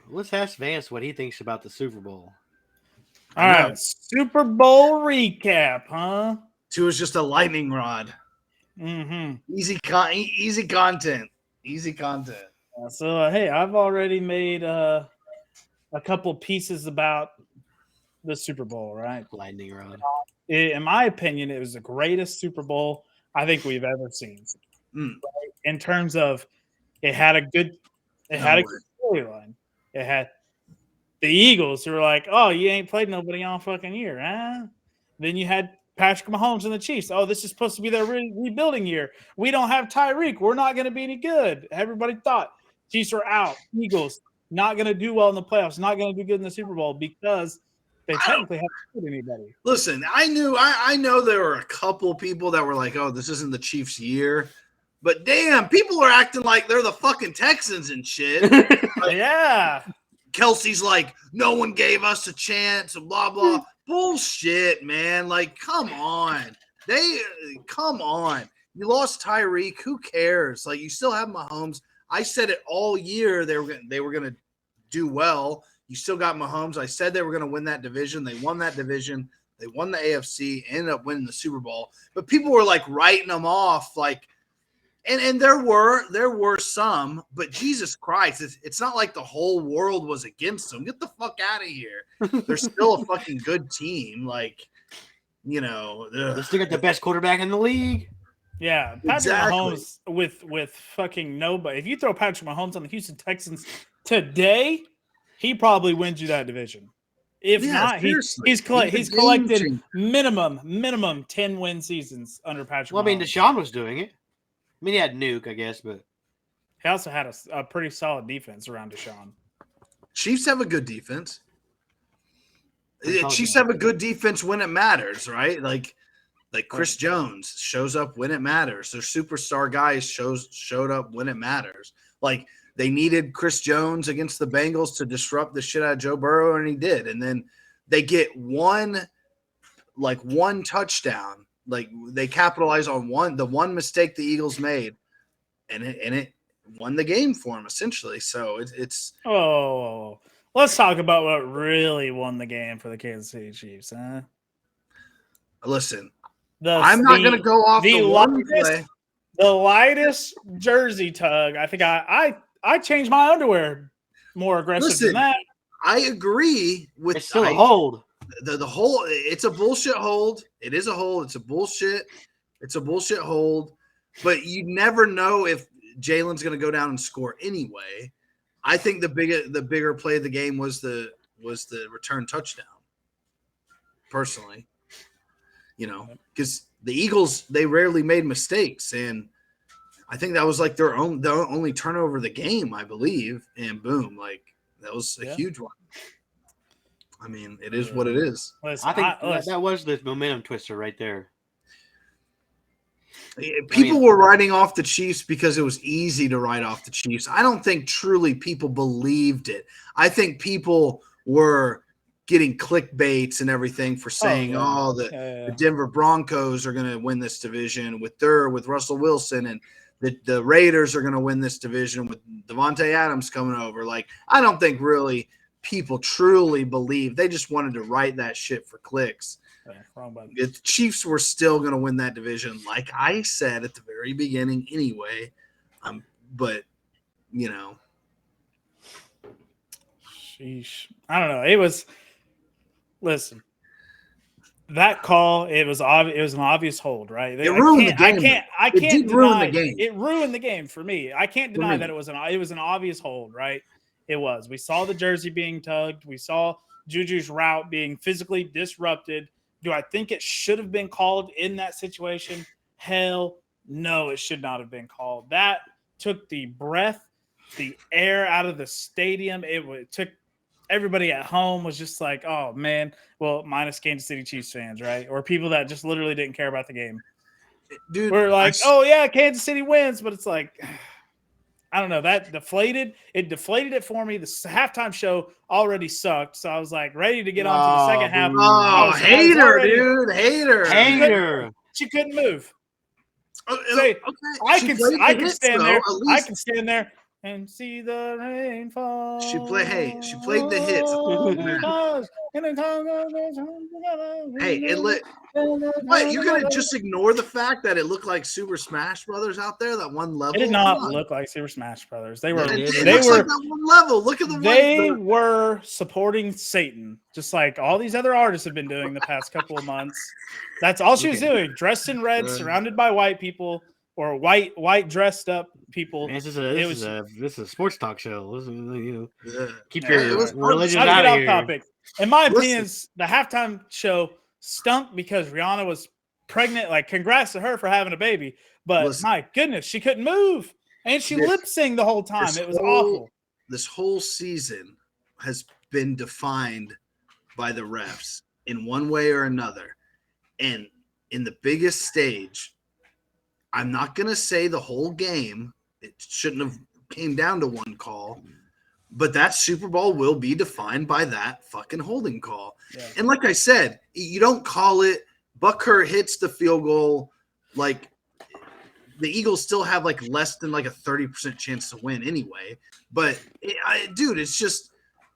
Let's ask Vance what he thinks about the Super Bowl. All I know. right, Super Bowl recap, huh? Two is just a lightning rod. Mm-hmm. Easy content. Easy content. So, hey, I've already made a couple pieces about the Super Bowl, right? Lightning rod. In my opinion, it was the greatest Super Bowl I think we've ever seen. Mm. Right? In terms of it had a good storyline. It had the Eagles who were like, "Oh, you ain't played nobody all fucking year, huh?" Then you had Patrick Mahomes and the Chiefs. Oh, this is supposed to be their rebuilding year. We don't have Tyreek. We're not going to be any good. Everybody thought Chiefs are out. Eagles not going to do well in the playoffs. Not going to do good in the Super Bowl because they technically haven't played anybody. Listen, I know there were a couple people that were like, "Oh, this isn't the Chiefs' year," but damn, people are acting like they're the fucking Texans and shit. Yeah. Kelsey's like, no one gave us a chance, and blah blah. Bullshit, man. Like, come on. Come on. You lost Tyreek. Who cares? Like, you still have Mahomes. I said it all year they were gonna do well. You still got Mahomes. I said they were gonna win that division. They won that division. They won the AFC, ended up winning the Super Bowl. But people were like writing them off, like. And there were some, but Jesus Christ, it's not like the whole world was against them. Get the fuck out of here. They're still a fucking good team. Like, you know. They still got the best quarterback in the league. Yeah, Patrick Mahomes with fucking nobody. If you throw Patrick Mahomes on the Houston Texans today, he probably wins you that division. If not, he's collected minimum 10 win seasons under Patrick Mahomes. Well, I mean, Deshaun was doing it. I mean, he had Nuke, I guess, but he also had a pretty solid defense around Deshaun. Chiefs have a good defense. Chiefs have a good defense when it matters, right? Like Chris Jones shows up when it matters. Their superstar guys showed up when it matters. Like they needed Chris Jones against the Bengals to disrupt the shit out of Joe Burrow, and he did. And then they get one touchdown. Like they capitalize on the one mistake the Eagles made, and it won the game for them essentially. So it's. Oh, let's talk about what really won the game for the Kansas City Chiefs, huh? Listen, I'm not going to go off the lightest jersey tug. I think I changed my underwear more aggressive than that. I agree with. It's still a hold. The whole, it's a bullshit hold. It is a hold. It's a bullshit hold. But you never know if Jalen's going to go down and score anyway. I think the bigger play of the game was the return touchdown. Personally, you know, because the Eagles, they rarely made mistakes, and I think that was like their only turnover of the game, I believe. And boom, like that was a huge one. I mean, it is what it is. Listen, I think that was the momentum twister right there. People were writing off the Chiefs because it was easy to write off the Chiefs. I don't think truly people believed it. I think people were getting clickbaits and everything for saying, the Denver Broncos are going to win this division with Russell Wilson, and the Raiders are going to win this division with Devontae Adams coming over. Like, I don't think really – people truly believe. They just wanted to write that shit for clicks. The Chiefs were still going to win that division, like I said at the very beginning anyway. But, you know. Sheesh. I don't know. It was – listen. That call, it was an obvious hold, right? It ruined the game. I can't ruin the game. It ruined the game for me. I can't deny that it was an obvious hold, right? It was. We saw the jersey being tugged. We saw Juju's route being physically disrupted. Do I think it should have been called in that situation? Hell no, it should not have been called. That took the air out of the stadium. It took everybody at home was just like, oh, man. Well, minus Kansas City Chiefs fans, right? Or people that just literally didn't care about the game. Dude, we're like, oh, yeah, Kansas City wins. But it's like – I don't know. That deflated it for me. The halftime show already sucked, so I was like ready to get on to the second half. Oh, hater. She couldn't move. Okay. I can stand there. and see the rain fall. She played the hits. Hey, it lit. What, you're gonna just ignore the fact that it looked like Super Smash Brothers out there, that one level? It did not look like Super Smash Brothers. They were It they looks were like that one level. Look at the they one. were supporting Satan, just like all these other artists have been doing the past couple of months. That's all she was doing, dressed in red, surrounded by white people or white dressed up people. Man, this is a sports talk show. This is, keep Yeah, your it was religion Not to out get of off here. topic. In my Listen. opinion, the halftime show stunk because Rihanna was pregnant. Like, congrats to her for having a baby. But Listen. my goodness, she couldn't move. And she This- lip synced the whole time. this It was whole- awful. This whole season has been defined by the refs in one way or another. And in the biggest stage, I'm not going to say the whole game. It shouldn't have came down to one call. But that Super Bowl will be defined by that fucking holding call. Yeah. And like I said, you don't call it. Bucker hits the field goal. Like, the Eagles still have like less than like a 30% chance to win anyway. But dude, it's just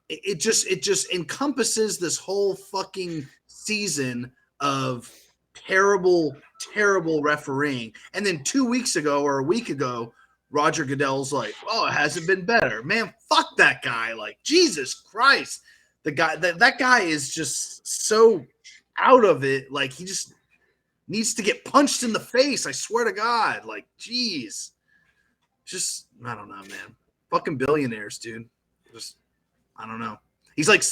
it just encompasses this whole fucking season of terrible refereeing. And then 2 weeks ago or a week ago, Roger Goodell's like, "Oh, it hasn't been better." Man, fuck that guy. Like, Jesus Christ. The guy that guy is just so out of it. Like, he just needs to get punched in the face. I swear to God. Like, geez. Just, I don't know, man. Fucking billionaires, dude. Just, I don't know. He's like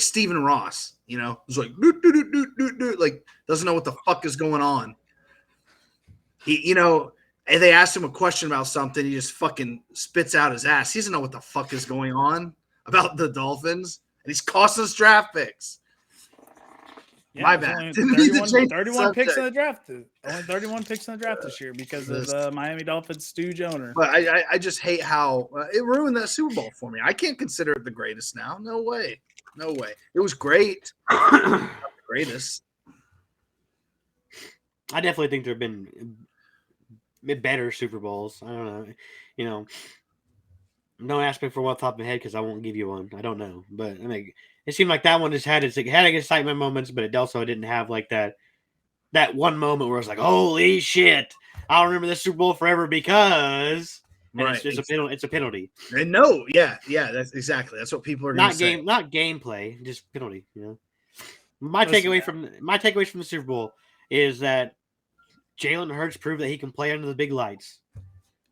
Stephen Ross, you know? He's like, doot, doot, doot, doot, doot, doot, like, doesn't know what the fuck is going on. He, and they asked him a question about something. He just fucking spits out his ass. He doesn't know what the fuck is going on about the Dolphins. And he's costing us draft picks. Yeah, My there's bad. only Didn't mean to 31, change the 31 picks in subject. the draft. Only 31 picks in the draft this year because of Miami Dolphins Stu Joner. But I just hate how it ruined that Super Bowl for me. I can't consider it the greatest now. No way. No way. It was great. Not the greatest. I definitely think there have been better Super Bowls. I don't know. Don't ask me for one off the top of my head because I won't give you one. I don't know. But I mean, it seemed like that one just had its excitement moments, but it also didn't have like that one moment where it's like, holy shit, I'll remember this Super Bowl forever because Right. it's a penalty. And no, yeah, that's exactly. That's what people are going to say. Not gameplay, just penalty. My takeaways from the Super Bowl is that Jalen Hurts proved that he can play under the big lights.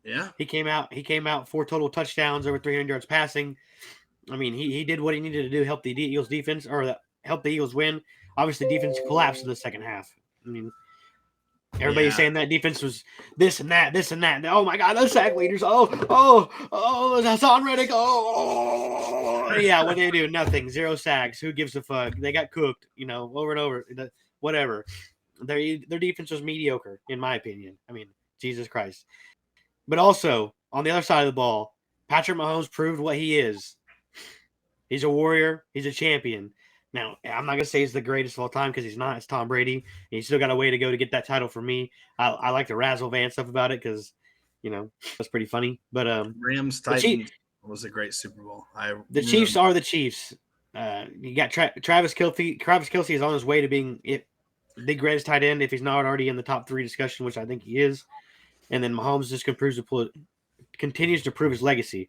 Yeah. He came out 4 total touchdowns, over 300 yards passing. I mean, he did what he needed to do, help the Eagles defense or help the Eagles win. Obviously, defense collapsed in the second half. I mean, everybody's saying that defense was this and that. Oh my God, those sack leaders. Oh, Hassan Reddick. Oh, yeah. What they do? Nothing. 0 sacks. Who gives a fuck? They got cooked. Over and over. Whatever. Their defense was mediocre, in my opinion. I mean, Jesus Christ. But also, on the other side of the ball, Patrick Mahomes proved what he is. He's a warrior. He's a champion. Now, I'm not going to say he's the greatest of all time because he's not. It's Tom Brady. He's still got a way to go to get that title for me. I like to razzle Van stuff about it because, that's pretty funny. But Rams Titans was a great Super Bowl. The Chiefs are the Chiefs. You got Travis Kelce. Travis Kelce is on his way to being the greatest tight end if he's not already in the top 3 discussion, which I think he is. And then Mahomes just continues to prove his legacy.